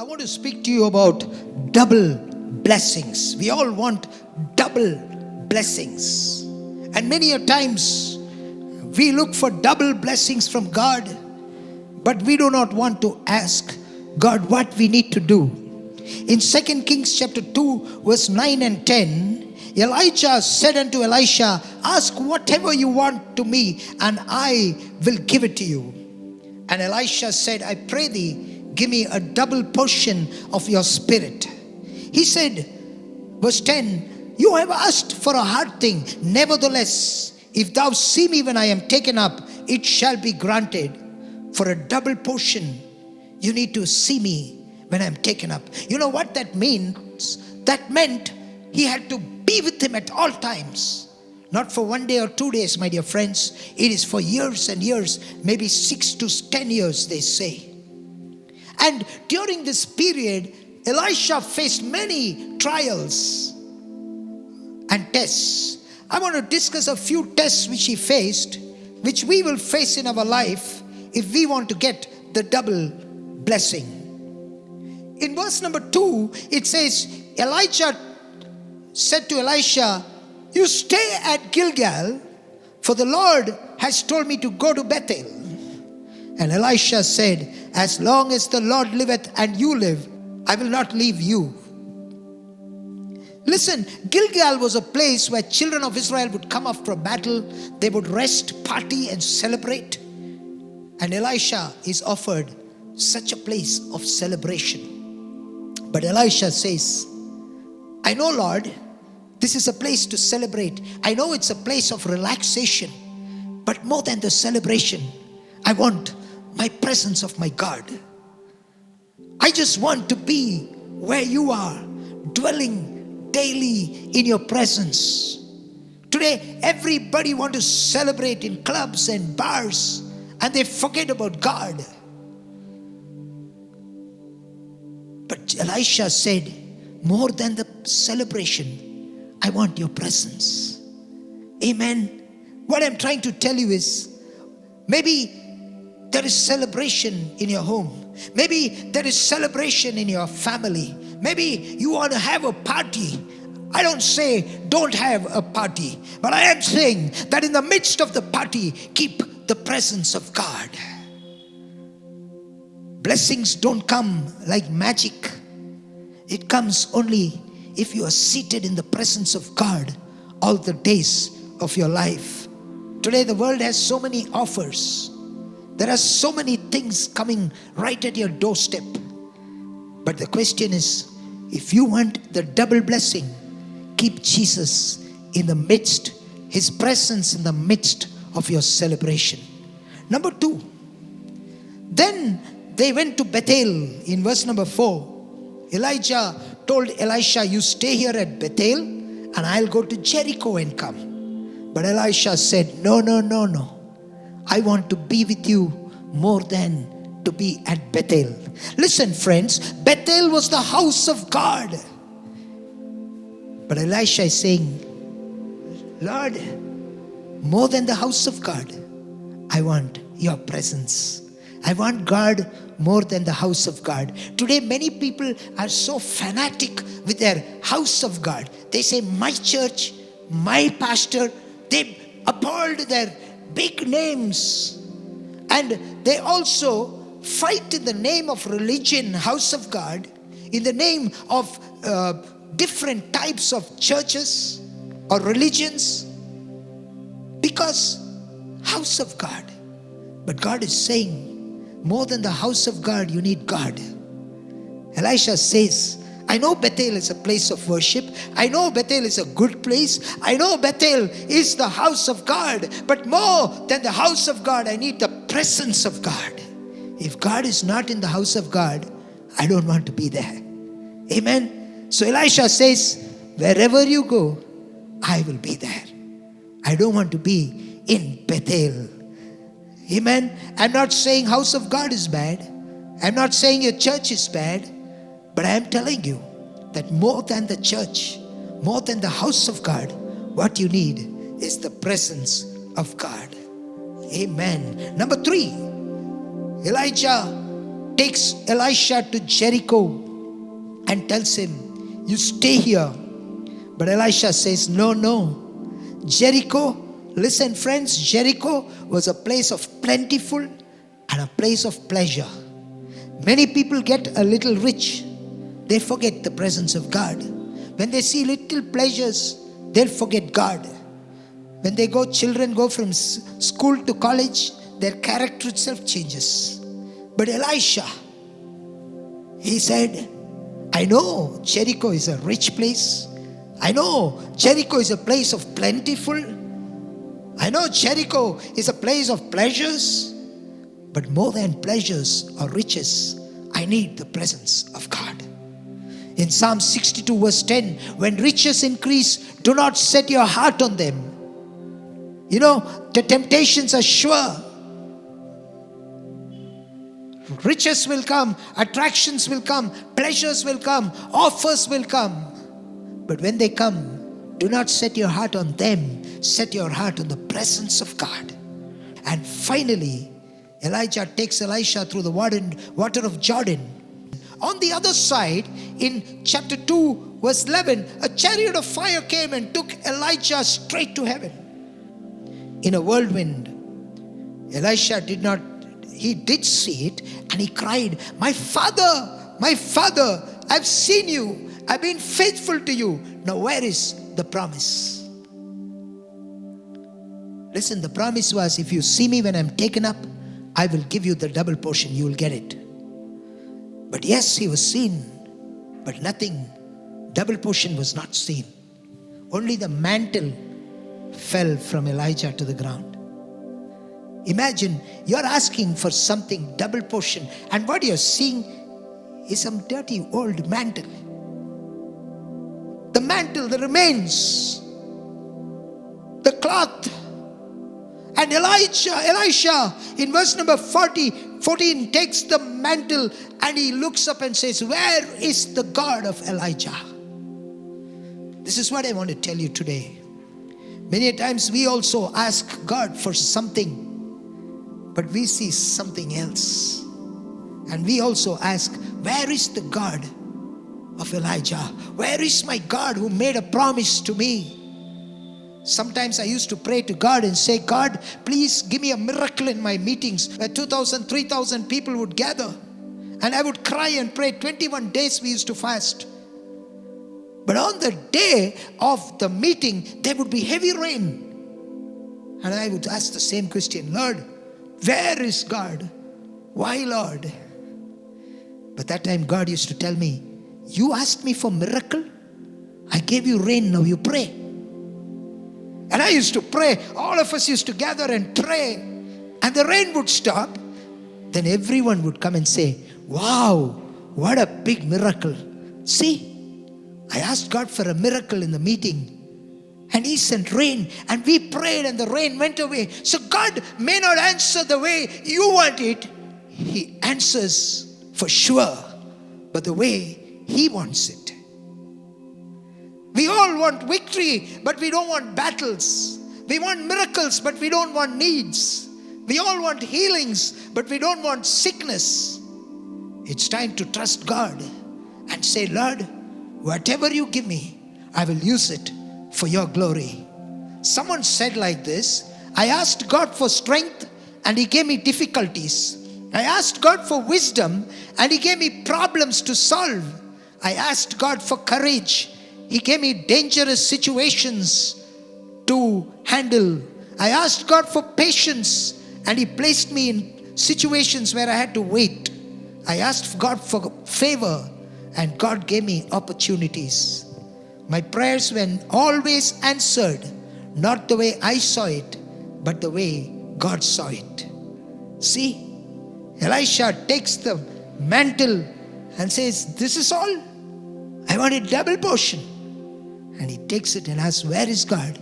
want to speak to you about double blessings. We all want double blessings. And many a times we look for double blessings from God, but we do not want to ask God what we need to do. In 2 Kings chapter 2 verse 9 and 10, Elijah said unto Elisha, ask whatever you want to me, and I will give it to you. And Elisha said, I pray thee, give me a double portion of your spirit. He said, verse 10, you have asked for a hard thing. Nevertheless, if thou see me when I am taken up, it shall be granted. For a double portion, you need to see me when I am taken up. You know what that means? That meant he had to be with him at all times. Not for 1 day or 2 days, my dear friends. It is for years and years, maybe 6 to 10 years, they say. And during this period, Elisha faced many trials and tests. I want to discuss a few tests which he faced, which we will face in our life if we want to get the double blessing. In verse number 2, it says, Elijah said to Elisha, you stay at Gilgal, for the Lord has told me to go to Bethel. And Elisha said, as long as the Lord liveth and you live, I will not leave you. Listen, Gilgal was a place where children of Israel would come after a battle. They would rest, party and celebrate. And Elisha is offered such a place of celebration. But Elisha says, I know, Lord, this is a place to celebrate. I know it's a place of relaxation. But more than the celebration, I want my presence of my God. I just want to be where you are, dwelling daily in your presence. Today, everybody wants to celebrate in clubs and bars, and they forget about God. But Elisha said, more than the celebration, I want your presence. Amen. What I'm trying to tell you is, maybe there is celebration in your home. Maybe there is celebration in your family. Maybe you want to have a party. I don't say don't have a party, but I am saying that in the midst of the party, keep the presence of God. Blessings don't come like magic. It comes only if you are seated in the presence of God all the days of your life. Today the world has so many offers. There are so many things coming right at your doorstep. But the question is, if you want the double blessing, keep Jesus in the midst, His presence in the midst of your celebration. Number 2, then they went to Bethel. In verse number 4, Elijah told Elisha, you stay here at Bethel and I'll go to Jericho and come. But Elisha said, no. I want to be with you more than to be at Bethel. Listen, friends, Bethel was the house of God. But Elisha is saying, Lord, more than the house of God, I want your presence. I want God more than the house of God. Today, many people are so fanatic with their house of God. They say, my church, my pastor. They uphold their big names. And they also fight in the name of religion, house of God, in the name of different types of churches or religions, because house of God. But God is saying, more than the house of God, you need God. Elisha says, I know Bethel is a place of worship. I know Bethel is a good place. I know Bethel is the house of God. But more than the house of God, I need the presence of God. If God is not in the house of God, I don't want to be there. Amen. So Elisha says, wherever you go, I will be there. I don't want to be in Bethel. Amen. I'm not saying house of God is bad. I'm not saying your church is bad. But I am telling you that more than the church, more than the house of God, what you need is the presence of God. Amen. Number 3, Elijah takes Elisha to Jericho and tells him, you stay here. But Elisha says, no. Jericho, listen friends, Jericho was a place of plentiful and a place of pleasure. Many people get a little rich, they forget the presence of God. When they see little pleasures, they'll forget God. When children go from school to college, their character itself changes. But Elisha, he said, I know Jericho is a rich place. I know Jericho is a place of plentiful. I know Jericho is a place of pleasures. But more than pleasures or riches, I need the presence of God. In Psalm 62 verse 10, when riches increase, do not set your heart on them. You know, the temptations are sure. Riches will come, attractions will come, pleasures will come, offers will come. But when they come, do not set your heart on them. Set your heart on the presence of God. And finally, Elijah takes Elisha through the water of Jordan. On the other side, in chapter 2, verse 11, a chariot of fire came and took Elijah straight to heaven. In a whirlwind, Elisha did see it, and he cried, my father, I've seen you. I've been faithful to you. Now where is the promise? Listen, the promise was, if you see me when I'm taken up, I will give you the double portion. You will get it. But yes, he was seen, but nothing. Double portion was not seen. Only the mantle fell from Elijah to the ground. Imagine you're asking for something double portion, and what you're seeing is some dirty old mantle. The mantle, the remains, the cloth. And Elisha in verse number 14 takes the mantle and he looks up and says, where is the God of Elijah? This is what I want to tell you today. Many times we also ask God for something, but we see something else. And we also ask, where is the God of Elijah? Where is my God who made a promise to me? Sometimes I used to pray to God and say, God, please give me a miracle in my meetings where 2,000, 3,000 people would gather. And I would cry and pray. 21 days we used to fast. But on the day of the meeting, there would be heavy rain. And I would ask the same question, Lord, where is God? Why, Lord? But that time God used to tell me, you asked me for miracle? I gave you rain, now you pray. And I used to pray. All of us used to gather and pray. And the rain would stop. Then everyone would come and say, wow, what a big miracle. See, I asked God for a miracle in the meeting. And He sent rain. And we prayed and the rain went away. So God may not answer the way you want it. He answers for sure, but the way He wants it. We all want victory, but we don't want battles. We want miracles, but we don't want needs. We all want healings, but we don't want sickness. It's time to trust God and say, Lord, whatever you give me, I will use it for your glory. Someone said like this, I asked God for strength and He gave me difficulties. I asked God for wisdom and He gave me problems to solve. I asked God for courage. He gave me dangerous situations to handle. I asked God for patience and He placed me in situations where I had to wait. I asked God for favor and God gave me opportunities. My prayers were always answered, not the way I saw it, but the way God saw it. See, Elisha takes the mantle and says, this is all. I want a double portion. And he takes it and asks, where is God?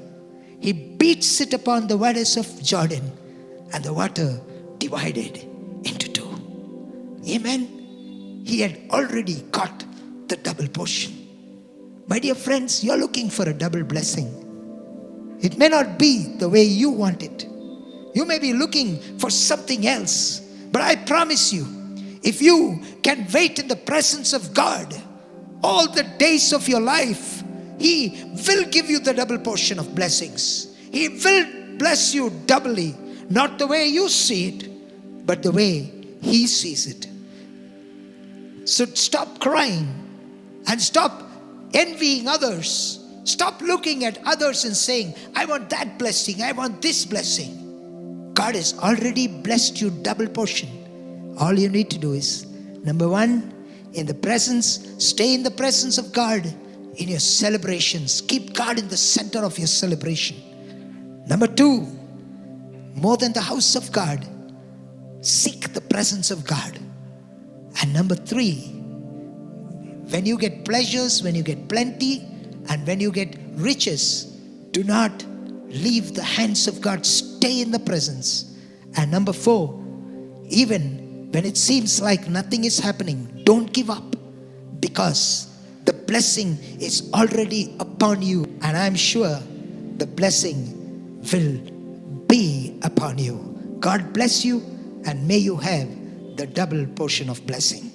He beats it upon the waters of Jordan and the water divided into two. Amen. He had already got the double portion. My dear friends, you're looking for a double blessing. It may not be the way you want it. You may be looking for something else. But I promise you, If you can wait in the presence of God all the days of your life, He will give you the double portion of blessings. He will bless you doubly, not the way you see it, but the way He sees it. So stop crying and stop envying others. Stop looking at others and saying, I want that blessing, I want this blessing. God has already blessed you double portion. All you need to do is, number one, stay in the presence of God in your celebrations. Keep God in the center of your celebration. Number two, more than the house of God, seek the presence of God. And number three, when you get pleasures, when you get plenty, and when you get riches, do not leave the hands of God. Stay in the presence. And number four, even when it seems like nothing is happening, don't give up, because the blessing is already upon you, and I'm sure the blessing will be upon you. God bless you, and may you have the double portion of blessing.